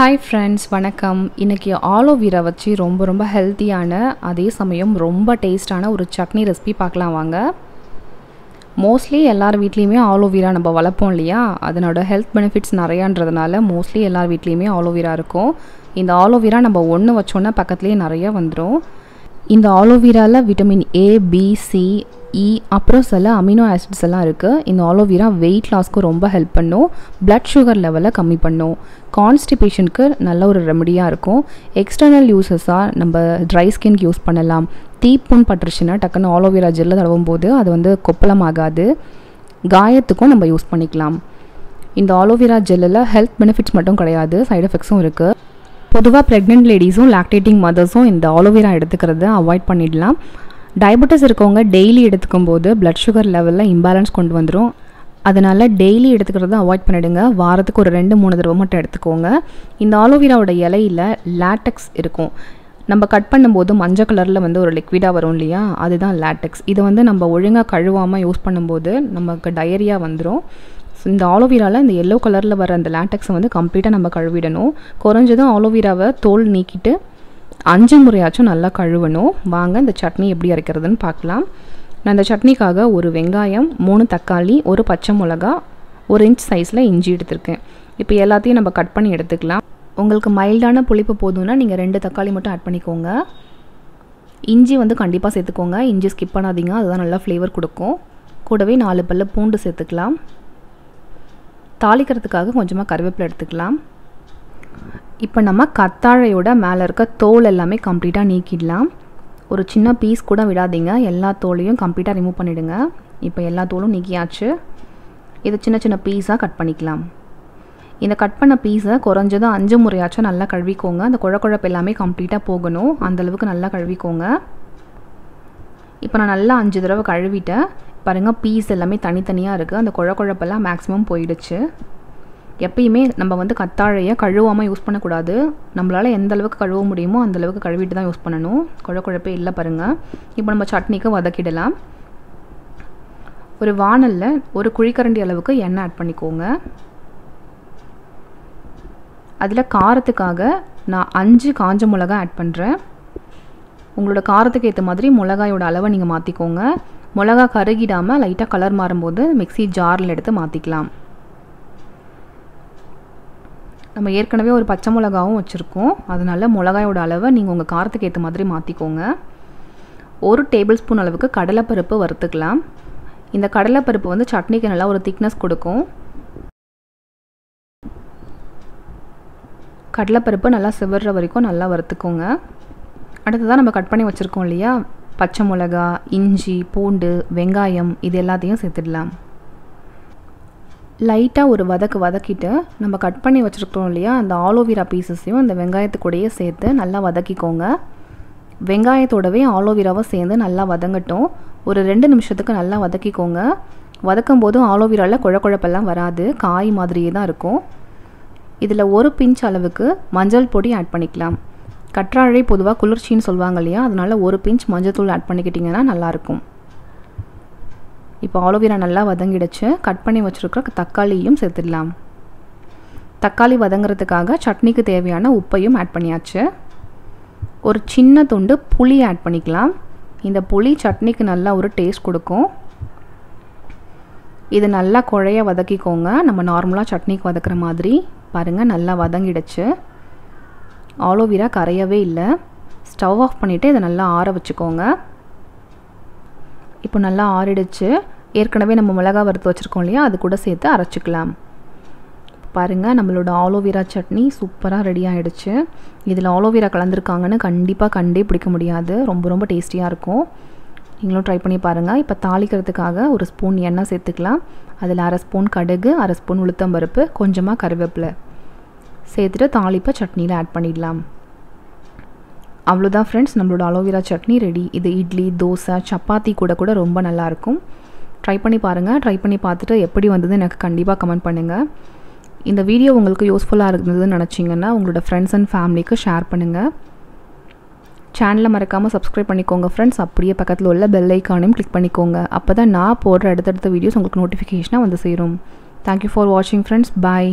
Hi friends, வணக்கம். இன்னைக்கு ஆலோ வீரா வச்சு ரொம்ப ஹெல்த்தியான அதே சமயம் ரொம்ப டேஸ்டான ஒரு சட்னி ரெசிபி பார்க்கலாம் வாங்க. மோஸ்ட்லி எல்லார் வீட்லயுமே ஆலோ வீரா நம்ம வளர்ப்போம் இல்லையா? அதனோட ஹெல்த் பெனிஃபிட்ஸ் நிறையான்றதுனால மோஸ்ட்லி எல்லார் வீட்லயுமே ஆலோ வீரா இருக்கும். இந்த ஆலோ வீரா நம்ம ஒன்று வச்சோன்னா பக்கத்துலேயே நிறைய வந்துடும். இந்த ஆலோ வீராவில் vitamin A, B, C, E அப்புறம் சில அமினோ ஆசிட்ஸ் எல்லாம் இருக்குது. இந்த ஆலோ வீரா வெயிட் லாஸ்க்கு ரொம்ப ஹெல்ப் பண்ணும். பிளட் சுகர் லெவலை கம்மி பண்ணும். கான்ஸ்டிபேஷனுக்கு நல்ல ஒரு ரெமடியாக இருக்கும். எக்ஸ்டர்னல் யூசஸாக நம்ம ட்ரை ஸ்கின்க்கு யூஸ் பண்ணலாம். தீப்புண் பட்டுருச்சுன்னா டக்குன்னு ஆலோ வீரா ஜெல்லை தடவும் போது அது வந்து கொப்பளமாகாது. காயத்துக்கும் நம்ம யூஸ் பண்ணிக்கலாம். இந்த ஆலோ வீரா ஜெல்லில் ஹெல்த் பெனிஃபிட்ஸ் மட்டும் கிடையாது, சைடு எஃபெக்ட்ஸும் இருக்குது. பொதுவாக ப்ரெக்னென்ட் லேடிஸும் லாக்டேட்டிங் மதர்ஸும் இந்த ஆலோ வீரா எடுத்துக்கிறத அவாய்ட் பண்ணிடலாம். டயபெட்டிஸ் இருக்கவங்க டெய்லி எடுத்துக்கும் போது பிளட் சுகர் லெவலில் இம்பேலன்ஸ் கொண்டு வந்துடும். அதனால் டெய்லி எடுத்துக்கிறத அவாய்ட் பண்ணிவிடுங்க. வாரத்துக்கு ஒரு 2-3 தடவை மட்டும் எடுத்துக்கோங்க. இந்த ஆலோ வீராவோட இலையில் லேட்டெக்ஸ் இருக்கும். நம்ம கட் பண்ணும்போது மஞ்சள் கலரில் வந்து ஒரு லிக்விடாக வரும் இல்லையா, அதுதான் லேட்டெக்ஸ். இதை வந்து நம்ம ஒழுங்காக கழுவாமல் யூஸ் பண்ணும்போது நமக்கு டயரியா வந்துடும். இந்த ஆலோவீராவில் இந்த எல்லோ கலரில் வர அந்த லேட்டெக்ஸை வந்து கம்ப்ளீட்டாக நம்ம கழுவிடணும். குறைஞ்சதும் ஆலோவீராவை தோல் நீக்கிட்டு 5 முறையாச்சும் நல்லா கழுவணும். வாங்க இந்த சட்னி எப்படி அரைக்கிறதுன்னு பார்க்கலாம். நான் இந்த சட்னிக்காக ஒரு வெங்காயம், 3 தக்காளி, ஒரு பச்சை மிளகா, 1 இன்ச் சைஸில் இஞ்சி எடுத்திருக்கேன். இப்போ எல்லாத்தையும் நம்ம கட் பண்ணி எடுத்துக்கலாம். உங்களுக்கு மைல்டான புளிப்பு போதும்னா நீங்கள் 2 தக்காளி மட்டும் ஆட் பண்ணிக்கோங்க. இஞ்சி வந்து கண்டிப்பாக சேர்த்துக்கோங்க. இஞ்சி ஸ்கிப் பண்ணாதீங்க, அதுதான் நல்லா ஃப்ளேவர் கொடுக்கும். கூடவே 4 பல்லு பூண்டு சேர்த்துக்கலாம். தாளிக்கிறதுக்காக கொஞ்சமாக கருவேப்பிலை எடுத்துக்கலாம். இப்போ நம்ம கத்தாழையோட மேலே இருக்க தோல் எல்லாமே கம்ப்ளீட்டாக நீக்கிடலாம். ஒரு சின்ன பீஸ் கூட விடாதீங்க, எல்லா தோலையும் கம்ப்ளீட்டாக ரிமூவ் பண்ணிவிடுங்க. இப்போ எல்லா தோலும் நீக்கியாச்சு. இதை சின்ன பீஸாக கட் பண்ணிக்கலாம். இந்த கட் பண்ண பீஸை குறைஞ்சதும் 5 முறையாச்சும் நல்லா கழுவிக்கோங்க. அந்த குழப்பு எல்லாமே கம்ப்ளீட்டாக போகணும், அந்தளவுக்கு நல்லா கழுவிக்கோங்க. இப்போ நான் நல்லா 5 தடவை கழுவிட்டேன். பாருங்கள், பீஸ் எல்லாமே தனித்தனியாக இருக்குது. அந்த குழப்பெல்லாம் மேக்ஸிமம் போயிடுச்சு. எப்பயுமே நம்ம வந்து கத்தாழையை கழுவாமல் யூஸ் பண்ணக்கூடாது. நம்மளால் எந்த அளவுக்கு கழுவ முடியுமோ அந்தளவுக்கு கழுவிட்டு தான் யூஸ் பண்ணணும். குழப்பே இல்லை பாருங்கள். இப்போ நம்ம சட்னிக்கு வதக்கிடலாம். ஒரு வாணலில் ஒரு குழிக்கரண்டி அளவுக்கு எண்ணெய் ஆட் பண்ணிக்கோங்க. அதில் காரத்துக்காக நான் 5 காஞ்ச மிளகாய் ஆட் பண்ணுறேன். உங்களோட காரத்துக்கு ஏற்ற மாதிரி மிளகாயோட அளவை நீங்கள் மாற்றிக்கோங்க. மிளகா கருகிடாமல் லைட்டாக கலர் மாறும்போது மிக்ஸி ஜாரில் எடுத்து மாற்றிக்கலாம். நம்ம ஏற்கனவே ஒரு பச்சை மிளகாவும் வச்சுருக்கோம், அதனால் மிளகாயோட அளவை நீங்கள் உங்கள் காரத்துக்கு ஏற்ற மாதிரி மாற்றிக்கோங்க. 1 டேபிள் ஸ்பூன் அளவுக்கு கடலைப்பருப்பு வறுத்துக்கலாம். இந்த கடலைப்பருப்பு வந்து சட்னிக்கு நல்லா ஒரு திக்னஸ் கொடுக்கும். கடலைப்பருப்பு நல்லா சிவர்ற வரைக்கும் நல்லா வறுத்துக்கோங்க. அடுத்ததான் நம்ம கட் பண்ணி வச்சுருக்கோம் இல்லையா, பச்சை மிளகா, இஞ்சி, பூண்டு, வெங்காயம், இது எல்லாத்தையும் சேர்த்துடலாம். லைட்டாக ஒரு வதக்கிட்டு நம்ம கட் பண்ணி வச்சுருக்கோம் இல்லையா, அந்த ஆலோவீரா பீசஸையும் அந்த வெங்காயத்துக்கூடையே சேர்த்து நல்லா வதக்கிக்கோங்க. வெங்காயத்தோடவே ஆலோவீராவை சேர்ந்து நல்லா வதங்கட்டும். ஒரு 2 நிமிஷத்துக்கு நல்லா வதக்கிக்கோங்க. வதக்கும் போது ஆலோவீராவில் குழப்பெல்லாம் வராது, காய் மாதிரியே தான் இருக்கும். இதில் 1 பிஞ்ச் அளவுக்கு மஞ்சள் பொடி ஆட் பண்ணிக்கலாம். கற்றாழை பொதுவாக குளிர்ச்சின்னு சொல்லுவாங்க இல்லையா, அதனால் 1 பிஞ்ச் மஞ்சத்தூள் ஆட் பண்ணிக்கிட்டிங்கன்னா நல்லாயிருக்கும். இப்போ ஆலோவீரா நல்லா வதங்கிடுச்சு. கட் பண்ணி வச்சுருக்கிற தக்காளியும் சேர்த்துடலாம். தக்காளி வதங்கிறதுக்காக சட்னிக்கு தேவையான உப்பையும் ஆட் பண்ணியாச்சு. ஒரு சின்ன துண்டு புளி ஆட் பண்ணிக்கலாம். இந்த புளி சட்னிக்கு நல்லா ஒரு டேஸ்ட் கொடுக்கும். இது நல்லா குழைய வதக்கிக்கோங்க, நம்ம நார்மலாக சட்னிக்கு வதக்கிற மாதிரி. பாருங்கள், நல்லா வதங்கிடுச்சு. ஆலோவீரா கரையவே இல்லை. ஸ்டவ் ஆஃப் பண்ணிவிட்டு இதை நல்லா ஆற வச்சுக்கோங்க. இப்போ நல்லா ஆறிடுச்சு. ஏற்கனவே நம்ம மிளகா வறுத்து வச்சுருக்கோம் இல்லையா, அது கூட சேர்த்து அரைச்சிக்கலாம். பாருங்கள், நம்மளோட ஆலோவீரா சட்னி சூப்பராக ரெடி ஆகிடுச்சு. இதில் ஆலோவீரா கலந்துருக்காங்கன்னு கண்டிப்பாக கண்டே பிடிக்க முடியாது. ரொம்ப டேஸ்டியாக இருக்கும். நீங்களும் ட்ரை பண்ணி பாருங்கள். இப்போ தாளிக்கிறதுக்காக 1 ஸ்பூன் எண்ணெய் சேர்த்துக்கலாம். அதில் 1/2 ஸ்பூன் கடுகு, 1/2 ஸ்பூன் உளுத்தம்பருப்பு, கொஞ்சமாக கருவேப்பிலை சேர்த்துட்டு தாளிப்பை சட்னியில் ஆட் பண்ணிடலாம். அவ்வளோதான் ஃப்ரெண்ட்ஸ், நம்மளோட ஆலோவீரா சட்னி ரெடி. இது இட்லி, தோசை, சப்பாத்தி கூட ரொம்ப நல்லாயிருக்கும். ட்ரை பண்ணி பாருங்கள். ட்ரை பண்ணி பார்த்துட்டு எப்படி வந்தது எனக்கு கண்டிப்பாக கமெண்ட் பண்ணுங்கள். இந்த வீடியோ உங்களுக்கு யூஸ்ஃபுல்லாக இருந்ததுன்னு நினச்சிங்கன்னா உங்களோட ஃப்ரெண்ட்ஸ் அண்ட் ஃபேமிலிக்கு ஷேர் பண்ணுங்கள். சேனலை மறக்காமல் சப்ஸ்கிரைப் பண்ணிக்கோங்க ஃப்ரெண்ட்ஸ். அப்படியே பக்கத்தில் உள்ள பெல் ஐக்கானையும் கிளிக் பண்ணிக்கோங்க. அப்போ தான் நான் போடுற அடுத்தடுத்த வீடியோஸ் உங்களுக்கு நோட்டிஃபிகேஷனாக வந்து சேரும். தேங்க்யூ ஃபார் வாட்சிங் ஃப்ரெண்ட்ஸ். பாய்.